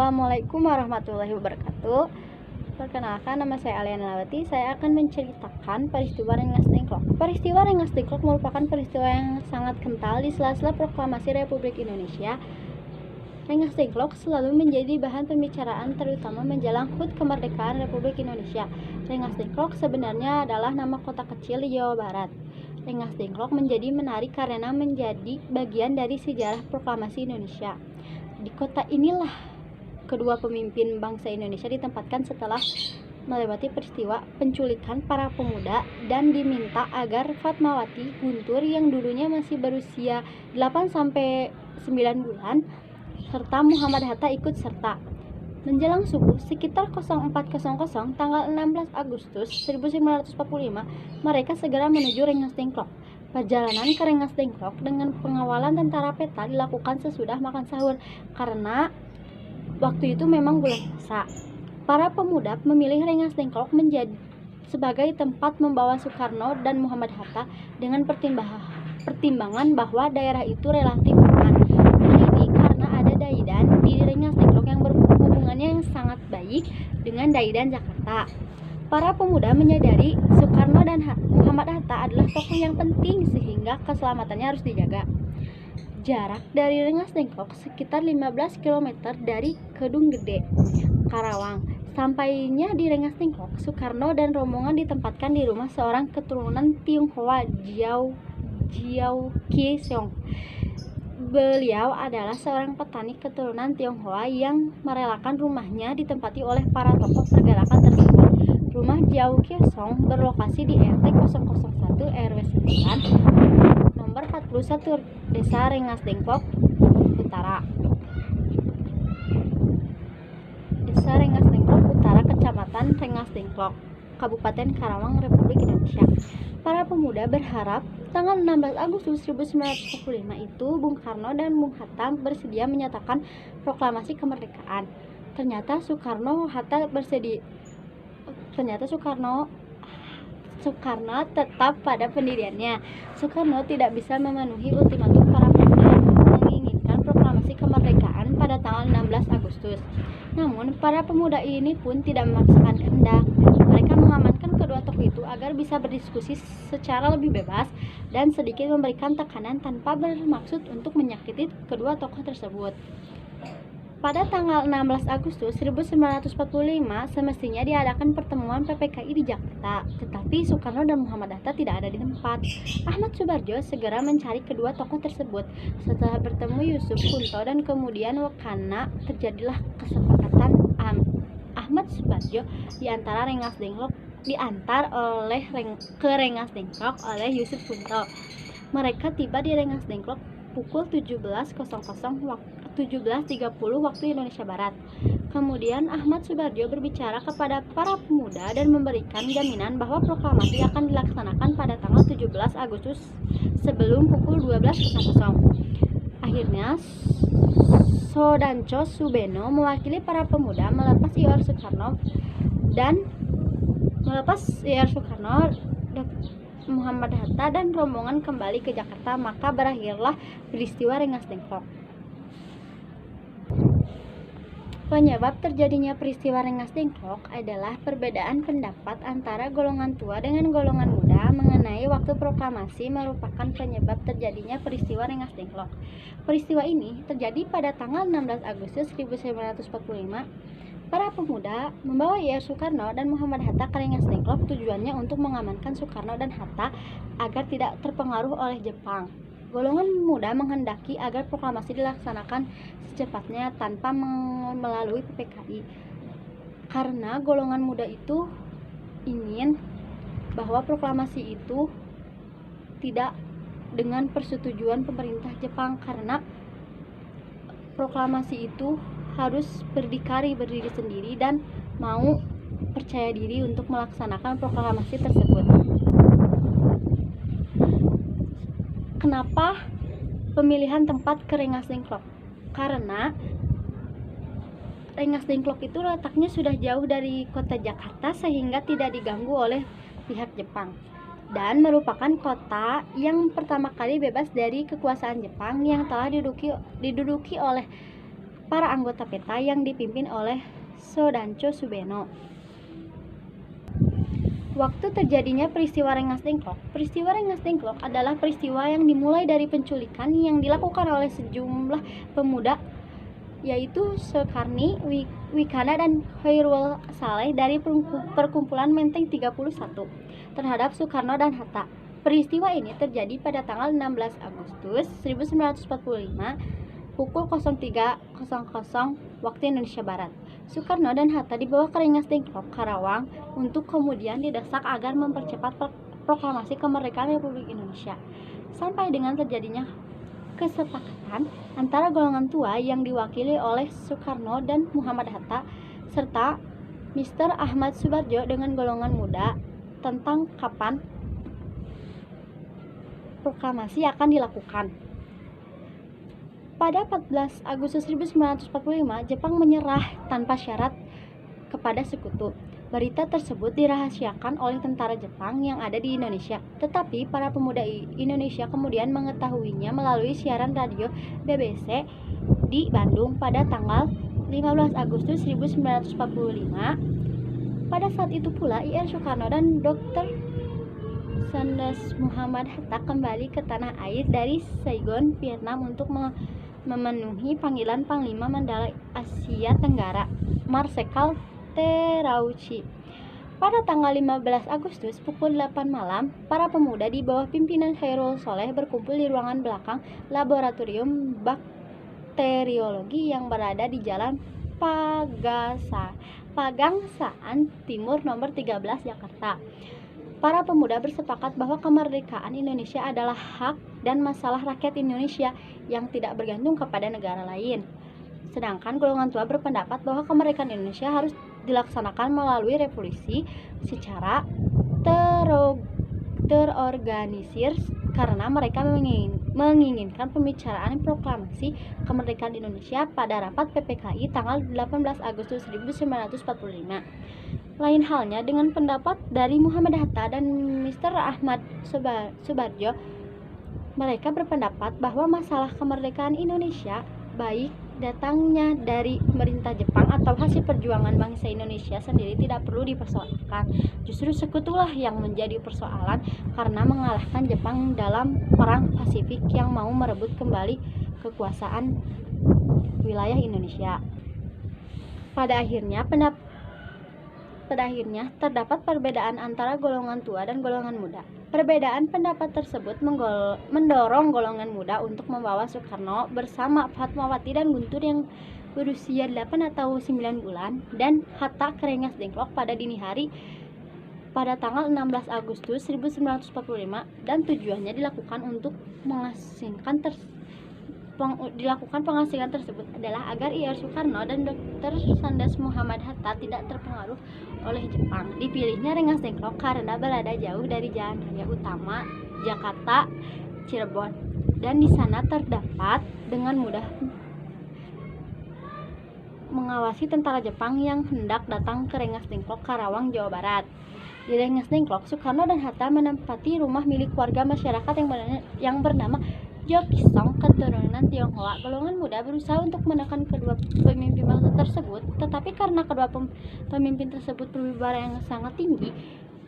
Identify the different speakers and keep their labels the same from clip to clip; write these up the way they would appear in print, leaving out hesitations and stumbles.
Speaker 1: Assalamualaikum warahmatullahi wabarakatuh. Perkenalkan, nama saya Aliana Lawati. Saya akan menceritakan peristiwa Rengas Dengklok. Peristiwa Rengas Dengklok merupakan peristiwa yang sangat kental di sela-sela proklamasi Republik Indonesia. Rengas Dengklok selalu menjadi bahan pembicaraan terutama menjelang HUT kemerdekaan Republik Indonesia. Rengas Dengklok sebenarnya adalah nama kota kecil di Jawa Barat. Rengas Dengklok menjadi menarik karena menjadi bagian dari sejarah proklamasi Indonesia. Di kota inilah kedua pemimpin bangsa Indonesia ditempatkan setelah melewati peristiwa penculikan para pemuda dan diminta agar Fatmawati Guntur yang dulunya masih berusia 8-9 bulan serta Muhammad Hatta ikut serta. Menjelang subuh sekitar 04.00 tanggal 16 Agustus 1945 mereka segera menuju Rengas Dengklok. Perjalanan ke Rengas Dengklok dengan pengawalan tentara peta dilakukan sesudah makan sahur karena waktu itu memang bulan puasa. Para pemuda memilih Rengas Dengklok menjadi sebagai tempat membawa Soekarno dan Muhammad Hatta dengan pertimbangan bahwa daerah itu relatif aman. Hal ini karena ada Daidan di Rengas Dengklok yang berhubungannya yang sangat baik dengan Daidan Jakarta. Para pemuda menyadari Soekarno dan Muhammad Hatta adalah tokoh yang penting sehingga keselamatannya harus dijaga. Jarak dari Rengas Dengklok sekitar 15 km dari Kedung Gede, Karawang. Sampainya di Rengas Dengklok, Soekarno dan rombongan ditempatkan di rumah seorang keturunan Tionghoa, Jiao Qi-seong. Beliau adalah seorang petani keturunan Tionghoa yang merelakan rumahnya ditempati oleh para tokoh pergerakan tersebut. Rumah Jiao Qi-seong berlokasi di RT 001 RW 9 nomor 41 Desa Rengas Dengklok Utara. Desa Rengas Dengklok Utara, Kecamatan Rengas Dengklok, Kabupaten Karawang, Republik Indonesia. Para pemuda berharap tanggal 16 Agustus 1945 itu Bung Karno dan Bung Hatta bersedia menyatakan proklamasi kemerdekaan. Ternyata Soekarno tetap pada pendiriannya. Soekarno tidak bisa memenuhi ultimatum para pemuda yang menginginkan proklamasi kemerdekaan pada tanggal 16 Agustus. Namun, para pemuda ini pun tidak memaksakan kehendak. Mereka mengamankan kedua tokoh itu agar bisa berdiskusi secara lebih bebas dan sedikit memberikan tekanan tanpa bermaksud untuk menyakiti kedua tokoh tersebut. Pada tanggal 16 Agustus 1945 semestinya diadakan pertemuan PPKI di Jakarta, tetapi Soekarno dan Muhammad Hatta tidak ada di tempat. Ahmad Soebardjo segera mencari kedua tokoh tersebut. Setelah bertemu Yusuf Punto dan kemudian Wakana, terjadilah kesepakatan Ahmad Soebardjo diantar Rengas Dengklok ke Rengas Dengklok oleh Yusuf Punto. Mereka tiba di Rengas Dengklok pukul 17.30 waktu Indonesia Barat. Kemudian Ahmad Soebardjo berbicara kepada para pemuda dan memberikan jaminan bahwa proklamasi akan dilaksanakan pada tanggal 17 Agustus sebelum pukul 12.00. Akhirnya Soedanco Subeno mewakili para pemuda melepas IR Soekarno, Muhammad Hatta dan rombongan kembali ke Jakarta. Maka berakhirlah peristiwa Rengas Dengklok. Penyebab terjadinya peristiwa Rengas Dengklok adalah perbedaan pendapat antara golongan tua dengan golongan muda mengenai waktu proklamasi merupakan penyebab terjadinya peristiwa Rengas Dengklok. Peristiwa ini terjadi pada tanggal 16 Agustus 1945. Para pemuda membawa IR Soekarno dan Muhammad Hatta ke Rengas Dengklok tujuannya untuk mengamankan Soekarno dan Hatta agar tidak terpengaruh oleh Jepang. Golongan muda menghendaki agar proklamasi dilaksanakan secepatnya tanpa melalui PPKI. Karena golongan muda itu ingin bahwa proklamasi itu tidak dengan persetujuan pemerintah Jepang, karena proklamasi itu harus berdiri sendiri dan mau percaya diri untuk melaksanakan proklamasi tersebut. Kenapa pemilihan tempat ke Rengas Dengklok? Karena Rengas Dengklok itu letaknya sudah jauh dari kota Jakarta sehingga tidak diganggu oleh pihak Jepang, dan merupakan kota yang pertama kali bebas dari kekuasaan Jepang yang telah diduduki oleh para anggota PETA yang dipimpin oleh Soedanco Subeno. Waktu terjadinya peristiwa Rengas Dengklok. Peristiwa Rengas Dengklok adalah peristiwa yang dimulai dari penculikan yang dilakukan oleh sejumlah pemuda, yaitu Soekarni, Wikana, dan Khairul Saleh dari perkumpulan Menteng 31 terhadap Soekarno dan Hatta. Peristiwa ini terjadi pada tanggal 16 Agustus 1945 pukul 03.00 waktu Indonesia Barat. Soekarno dan Hatta dibawa ke Rengas Dengklok, Karawang, untuk kemudian didesak agar mempercepat proklamasi kemerdekaan Republik Indonesia. Sampai dengan terjadinya kesepakatan antara golongan tua yang diwakili oleh Soekarno dan Muhammad Hatta serta Mr. Ahmad Subarjo dengan golongan muda tentang kapan proklamasi akan dilakukan. Pada 14 Agustus 1945, Jepang menyerah tanpa syarat kepada sekutu. Berita tersebut dirahasiakan oleh tentara Jepang yang ada di Indonesia, tetapi para pemuda Indonesia kemudian mengetahuinya melalui siaran radio BBC di Bandung pada tanggal 15 Agustus 1945. Pada saat itu pula Ir Soekarno dan Dr. Sandes Muhammad Hatta kembali ke tanah air dari Saigon, Vietnam untuk memenuhi panggilan Panglima Mandala Asia Tenggara, Marsekal Terauchi. Pada tanggal 15 Agustus pukul 8 malam, para pemuda di bawah pimpinan Khairul Saleh berkumpul di ruangan belakang Laboratorium Bakteriologi yang berada di Jalan Pagangsaan Timur nomor 13 Jakarta. Para pemuda bersepakat bahwa kemerdekaan Indonesia adalah hak dan masalah rakyat Indonesia yang tidak bergantung kepada negara lain. Sedangkan golongan tua berpendapat bahwa kemerdekaan Indonesia harus dilaksanakan melalui revolusi secara terorganisir karena mereka menginginkan pembicaraan proklamasi kemerdekaan Indonesia pada rapat PPKI tanggal 18 Agustus 1945. Lain halnya dengan pendapat dari Muhammad Hatta dan Mr. Ahmad Subarjo. Mereka berpendapat bahwa masalah kemerdekaan Indonesia, baik datangnya dari pemerintah Jepang atau hasil perjuangan bangsa Indonesia sendiri, tidak perlu dipersoalkan. Justru sekutulah yang menjadi persoalan karena mengalahkan Jepang dalam perang Pasifik yang mau merebut kembali kekuasaan wilayah Indonesia. Pada akhirnya terdapat perbedaan antara golongan tua dan golongan muda. Perbedaan pendapat tersebut mendorong golongan muda untuk membawa Soekarno bersama Fatmawati dan Guntur yang berusia 8 atau 9 bulan dan Hatta ke Rengas Dengklok pada dini hari pada tanggal 16 Agustus 1945, dan tujuannya dilakukan pengasingan tersebut adalah agar Ir Soekarno dan Dr. Sandes Muhammad Hatta tidak terpengaruh oleh Jepang. Dipilihnya Rengas Dengklok karena berada jauh dari jalan raya utama Jakarta Cirebon, dan di sana terdapat dengan mudah mengawasi tentara Jepang yang hendak datang ke Rengas Dengklok, Karawang, Jawa Barat. Di Rengas Dengklok, Soekarno dan Hatta menempati rumah milik warga masyarakat yang bernama Jokisong keturunan Tionghoa. Golongan muda berusaha untuk menekan kedua pemimpin bangsa tersebut, tetapi karena kedua pemimpin tersebut berwibawa yang sangat tinggi,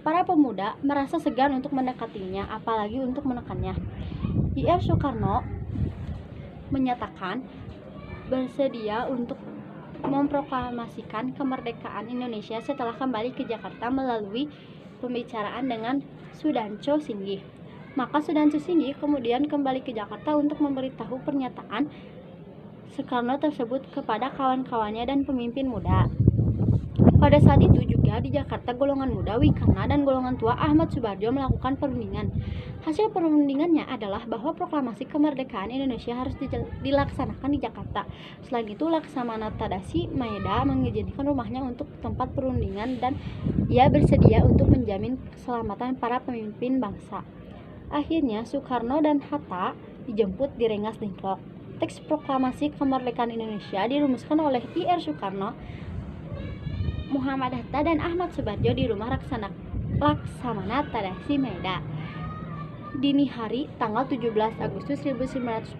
Speaker 1: para pemuda merasa segan untuk mendekatinya, apalagi untuk menekannya. Ir Soekarno menyatakan bersedia untuk memproklamasikan kemerdekaan Indonesia setelah kembali ke Jakarta melalui pembicaraan dengan Sudanco Singgih. Maka Sudanco Singgih kemudian kembali ke Jakarta untuk memberitahu pernyataan Soekarno tersebut kepada kawan-kawannya dan pemimpin muda. Pada saat itu juga di Jakarta, golongan muda Wikana dan golongan tua Ahmad Subarjo melakukan perundingan. Hasil perundingannya adalah bahwa proklamasi kemerdekaan Indonesia harus dilaksanakan di Jakarta. Selain itu, Laksamana Tadashi Maeda mengizinkan rumahnya untuk tempat perundingan dan ia bersedia untuk menjamin keselamatan para pemimpin bangsa. Akhirnya Soekarno dan Hatta dijemput di Rengas Dengklok. Teks proklamasi kemerdekaan Indonesia dirumuskan oleh Ir Soekarno, Muhammad Hatta, dan Ahmad Subarjo di rumah Laksamana Tadashi Maeda. Dini hari tanggal 17 Agustus 1945,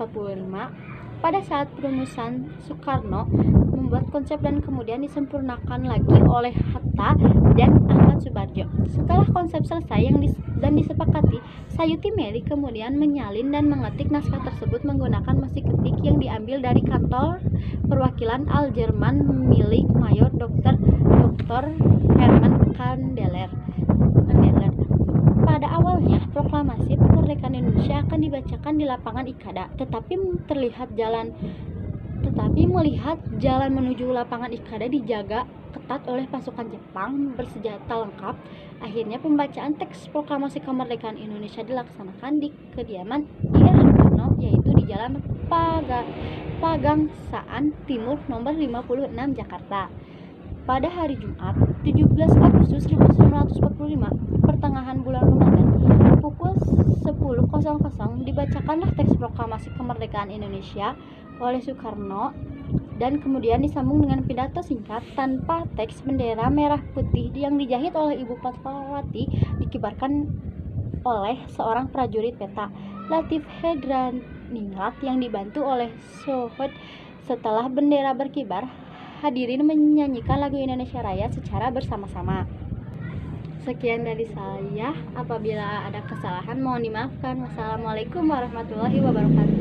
Speaker 1: Pada saat perumusan, Soekarno membuat konsep dan kemudian disempurnakan lagi oleh Hatta dan Ahmad Subarjo. Setelah konsep selesai dan disepakati, Sayuti Meli kemudian menyalin dan mengetik naskah tersebut menggunakan mesin ketik yang diambil dari kantor perwakilan Al-Jerman milik Mayor Dr. Herman Kandeler. Pada awalnya, proklamasi kemerdekaan Indonesia akan dibacakan di lapangan Ikada, tetapi melihat jalan menuju lapangan Ikada dijaga ketat oleh pasukan Jepang bersenjata lengkap, akhirnya pembacaan teks proklamasi kemerdekaan Indonesia dilaksanakan di kediaman Ir Soekarno, yaitu di Jalan Pagangsaan Timur nomor 56 Jakarta. Pada hari Jumat, 17 Agustus 1945, pertengahan bulan Ramadan, pukul 10.00 dibacakanlah teks proklamasi kemerdekaan Indonesia oleh Soekarno dan kemudian disambung dengan pidato singkat tanpa teks bendera merah putih yang dijahit oleh Ibu Fatmawati dikibarkan oleh seorang prajurit peta, Latif Hedraningrat, yang dibantu oleh Sohod. Setelah bendera berkibar, hadirin menyanyikan lagu Indonesia Raya secara bersama-sama. Sekian dari saya. Apabila ada kesalahan mohon dimaafkan. Wassalamualaikum warahmatullahi wabarakatuh.